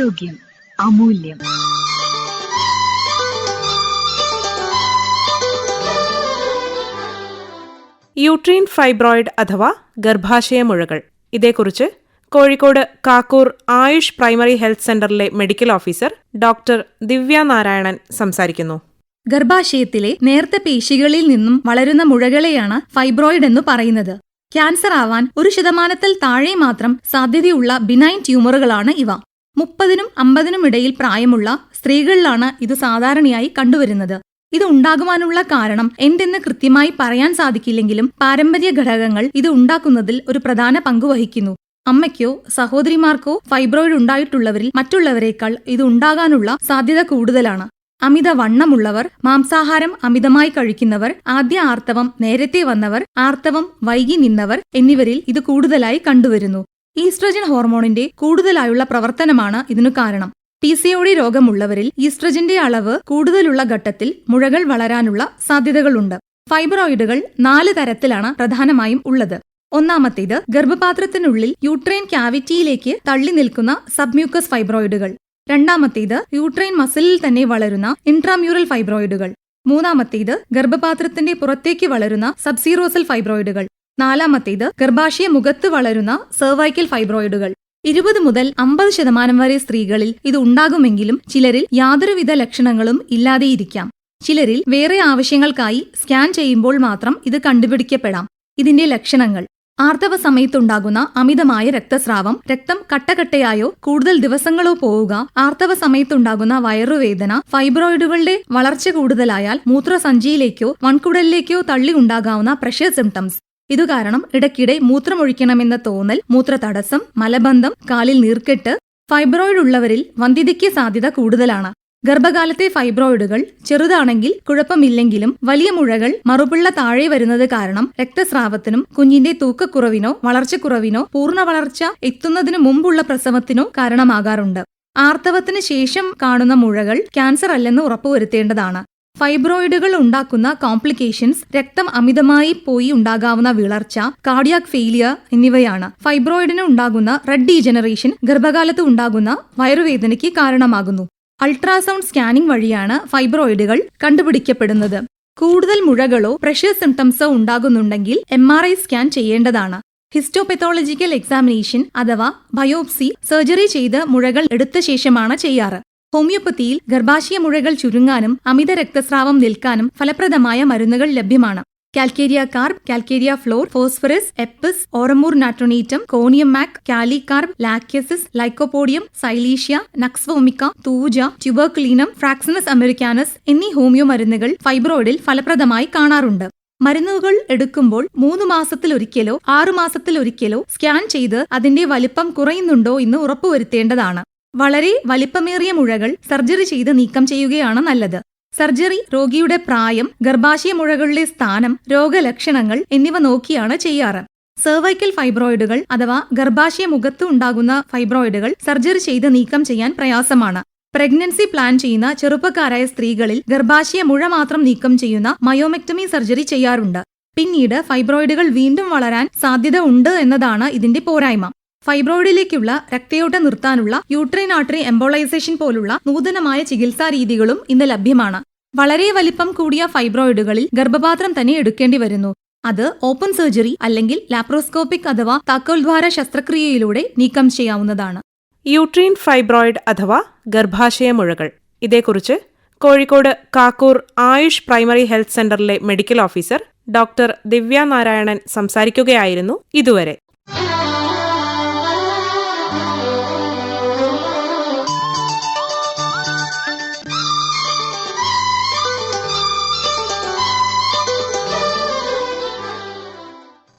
ആരോഗ്യം അമൂല്യം. Uterine fibroid അഥവാ ഗർഭാശയമുഴകൾ. ഇതേക്കുറിച്ച് കോഴിക്കോട് കാക്കൂർ ആയുഷ് പ്രൈമറി ഹെൽത്ത് സെന്ററിലെ മെഡിക്കൽ ഓഫീസർ ഡോക്ടർ ദിവ്യ നാരായണൻ സംസാരിക്കുന്നു. ഗർഭാശയത്തിലെ നേർത്ത പേശികളിൽ നിന്നും വളരുന്ന മുഴകളെയാണ് ഫൈബ്രോയിഡ് എന്നു പറയുന്നത്. ക്യാൻസർ ആവാൻ 1% താഴെ മാത്രം സാധ്യതയുള്ള ബിനൈൻ ട്യൂമറുകളാണ് ഇവ. 30-50 ഇടയിൽ പ്രായമുള്ള സ്ത്രീകളിലാണ് ഇത് സാധാരണയായി കണ്ടുവരുന്നത്. ഇത് ഉണ്ടാകുവാനുള്ള കാരണം എന്തെന്ന് കൃത്യമായി പറയാൻ സാധിക്കില്ലെങ്കിലും പാരമ്പര്യ ഘടകങ്ങൾ ഇത് ഉണ്ടാക്കുന്നതിൽ ഒരു പ്രധാന പങ്കുവഹിക്കുന്നു. അമ്മയ്ക്കോ സഹോദരിമാർക്കോ ഫൈബ്രോയിഡ് ഉണ്ടായിട്ടുള്ളവരിൽ മറ്റുള്ളവരെക്കാൾ ഇത് ഉണ്ടാകാനുള്ള സാധ്യത കൂടുതലാണ്. അമിത വണ്ണമുള്ളവർ, മാംസാഹാരം അമിതമായി കഴിക്കുന്നവർ, ആദ്യ ആർത്തവം നേരത്തെ വന്നവർ, ആർത്തവം വൈകി നിന്നവർ എന്നിവരിൽ ഇത് കൂടുതലായി കണ്ടുവരുന്നു. ഈസ്ട്രജൻ ഹോർമോണിന്റെ കൂടുതലായുള്ള പ്രവർത്തനമാണ് ഇതിനു കാരണം. PCOD രോഗമുള്ളവരിൽ ഈസ്ട്രജന്റെ അളവ് കൂടുതലുള്ള ഘട്ടത്തിൽ മുഴകൾ വളരാനുള്ള സാധ്യതകളുണ്ട്. ഫൈബ്രോയിഡുകൾ 4 തരത്തിലാണ് പ്രധാനമായും ഉള്ളത്. ഒന്നാമത്തേത് ഗർഭപാത്രത്തിനുള്ളിൽ യൂട്രൈൻ ക്യാവിറ്റിയിലേക്ക് തള്ളി നിൽക്കുന്ന സബ്മ്യൂക്കസ് ഫൈബ്രോയിഡുകൾ. രണ്ടാമത്തേത് യൂട്രൈൻ മസിലിൽ തന്നെ വളരുന്ന ഇൻട്രാമ്യൂറൽ ഫൈബ്രോയിഡുകൾ. മൂന്നാമത്തേത് ഗർഭപാത്രത്തിന്റെ പുറത്തേക്ക് വളരുന്ന സബ്സീറോസൽ ഫൈബ്രോയിഡുകൾ. നാലാമത്തേത് ഗർഭാശയ മുഖത്ത് വളരുന്ന സെർവൈക്കൽ ഫൈബ്രോയിഡുകൾ. 20 മുതൽ 50% വരെ സ്ത്രീകളിൽ ഇത് ഉണ്ടാകുമെങ്കിലും ചിലരിൽ യാതൊരുവിധ ലക്ഷണങ്ങളും ഇല്ലാതെയിരിക്കാം. ചിലരിൽ വേറെ ആവശ്യങ്ങൾക്കായി സ്കാൻ ചെയ്യുമ്പോൾ മാത്രം ഇത് കണ്ടുപിടിക്കപ്പെടാം. ഇതിന്റെ ലക്ഷണങ്ങൾ: ആർത്തവ സമയത്തുണ്ടാകുന്ന അമിതമായ രക്തസ്രാവം, രക്തം കട്ടകട്ടയായോ കൂടുതൽ ദിവസങ്ങളോ പോവുക, ആർത്തവ സമയത്തുണ്ടാകുന്ന വയറുവേദന, ഫൈബ്രോയിഡുകളുടെ വളർച്ച കൂടുതലായാൽ മൂത്രസഞ്ചിയിലേക്കോ വൻകുടലിലേക്കോ തള്ളി ഉണ്ടാകാവുന്ന പ്രഷർ സിംറ്റംസ്. ഇതുകാരണം ഇടയ്ക്കിടെ മൂത്രമൊഴിക്കണമെന്ന തോന്നൽ, മൂത്രതടസ്സം, മലബന്ധം, കാലിൽ നീർക്കെട്ട്. ഫൈബ്രോയിഡ് ഉള്ളവരിൽ വന്ധ്യതയ്ക്ക് സാധ്യത കൂടുതലാണ്. ഗർഭകാലത്തെ ഫൈബ്രോയിഡുകൾ ചെറുതാണെങ്കിൽ കുഴപ്പമില്ലെങ്കിലും വലിയ മുഴകൾ മറുപിള്ള താഴെ വരുന്നത് കാരണം രക്തസ്രാവത്തിനും കുഞ്ഞിന്റെ തൂക്കക്കുറവിനോ വളർച്ചക്കുറവിനോ പൂർണ്ണ വളർച്ച എത്തുന്നതിനു മുമ്പുള്ള പ്രസവത്തിനോ കാരണമാകാറുണ്ട്. ആർത്തവത്തിന് ശേഷം കാണുന്ന മുഴകൾ ക്യാൻസർ അല്ലെന്ന് ഉറപ്പുവരുത്തേണ്ടതാണ്. ഫൈബ്രോയിഡുകൾ ഉണ്ടാക്കുന്ന കോംപ്ലിക്കേഷൻസ് രക്തം അമിതമായി പോയി ഉണ്ടാകാവുന്ന വിളർച്ച, കാർഡിയാക് ഫെയിലിയർ എന്നിവയാണ്. ഫൈബ്രോയിഡിന് ഉണ്ടാകുന്ന റെഡ് ഡീജനറേഷൻ ഗർഭകാലത്ത് ഉണ്ടാകുന്ന വയറുവേദനയ്ക്ക് കാരണമാകുന്നു. അൾട്രാസൗണ്ട് സ്കാനിംഗ് വഴിയാണ് ഫൈബ്രോയിഡുകൾ കണ്ടുപിടിക്കപ്പെടുന്നത്. കൂടുതൽ മുഴകളോ പ്രഷർ സിംറ്റംസോ ഉണ്ടാകുന്നുണ്ടെങ്കിൽ MRI സ്കാൻ ചെയ്യേണ്ടതാണ്. ഹിസ്റ്റോപെത്തോളജിക്കൽ എക്സാമിനേഷൻ അഥവാ ബയോപ്സി സർജറി ചെയ്ത് മുഴകൾ എടുത്ത ശേഷമാണ് ചെയ്യാറ്. ഹോമിയോപ്പതിയിൽ ഗർഭാശയ മുഴകൾ ചുരുങ്ങാനും അമിത രക്തസ്രാവം നിൽക്കാനും ഫലപ്രദമായ മരുന്നുകൾ ലഭ്യമാണ്. Calcarea carb, calcarea fluor, phosphorus, apis, aurum mur natronatum, conium mac, kali carb, lachesis, lycopodium, silicea, nux vomica, thuja, tuberculinum, fraxinus americanus എന്നീ ഹോമിയോ മരുന്നുകൾ ഫൈബ്രോയിഡിൽ ഫലപ്രദമായി കാണാറുണ്ട്. മരുന്നുകൾ എടുക്കുമ്പോൾ 3 മാസത്തിലൊരിക്കലോ 6 മാസത്തിലൊരിക്കലോ സ്കാൻ ചെയ്ത് അതിന്റെ വലിപ്പം കുറയുന്നുണ്ടോ എന്ന് ഉറപ്പുവരുത്തേണ്ടതാണ്. വളരെ വലിപ്പമേറിയ മുഴകൾ സർജറി ചെയ്ത് നീക്കം ചെയ്യുകയാണ് നല്ലത്. സർജറി രോഗിയുടെ പ്രായം, ഗർഭാശയ മുഴകളുടെ സ്ഥാനം, രോഗലക്ഷണങ്ങൾ എന്നിവ നോക്കിയാണ് ചെയ്യാറ്. സെർവൈക്കൽ ഫൈബ്രോയിഡുകൾ അഥവാ ഗർഭാശയ മുഖത്ത് ഉണ്ടാകുന്ന ഫൈബ്രോയിഡുകൾ സർജറി ചെയ്ത് നീക്കം ചെയ്യാൻ പ്രയാസമാണ്. പ്രഗ്നൻസി പ്ലാൻ ചെയ്യുന്ന ചെറുപ്പക്കാരായ സ്ത്രീകളിൽ ഗർഭാശയ മുഴ മാത്രം നീക്കം ചെയ്യുന്ന മയോമെക്ടമി സർജറി ചെയ്യാറുണ്ട്. പിന്നീട് ഫൈബ്രോയിഡുകൾ വീണ്ടും വളരാൻ സാധ്യത ഉണ്ട് എന്നതാണ് ഇതിന്റെ പോരായ്മ. ഫൈബ്രോയിഡിലേക്കുള്ള രക്തയോട്ടം നിർത്താനുള്ള യൂട്രൈൻ ആർട്ടറി എംബോളൈസേഷൻ പോലുള്ള നൂതനമായ ചികിത്സാ രീതികളും ഇന്ന് ലഭ്യമാണ്. വളരെ വലിപ്പം കൂടിയ ഫൈബ്രോയിഡുകളിൽ ഗർഭപാത്രം തന്നെ എടുക്കേണ്ടി വരുന്നു. അത് ഓപ്പൺ സർജറി അല്ലെങ്കിൽ ലാപ്രോസ്കോപ്പിക് അഥവാ താക്കോൽദ്വാര ശസ്ത്രക്രിയയിലൂടെ നീക്കം ചെയ്യാവുന്നതാണ്. യൂട്രീൻ ഫൈബ്രോയിഡ് അഥവാ ഗർഭാശയമുഴകൾ. ഇതേക്കുറിച്ച് കോഴിക്കോട് കാക്കൂർ ആയുഷ് പ്രൈമറി ഹെൽത്ത് സെന്ററിലെ മെഡിക്കൽ ഓഫീസർ ഡോക്ടർ ദിവ്യ നാരായണൻ സംസാരിക്കുകയായിരുന്നു ഇതുവരെ.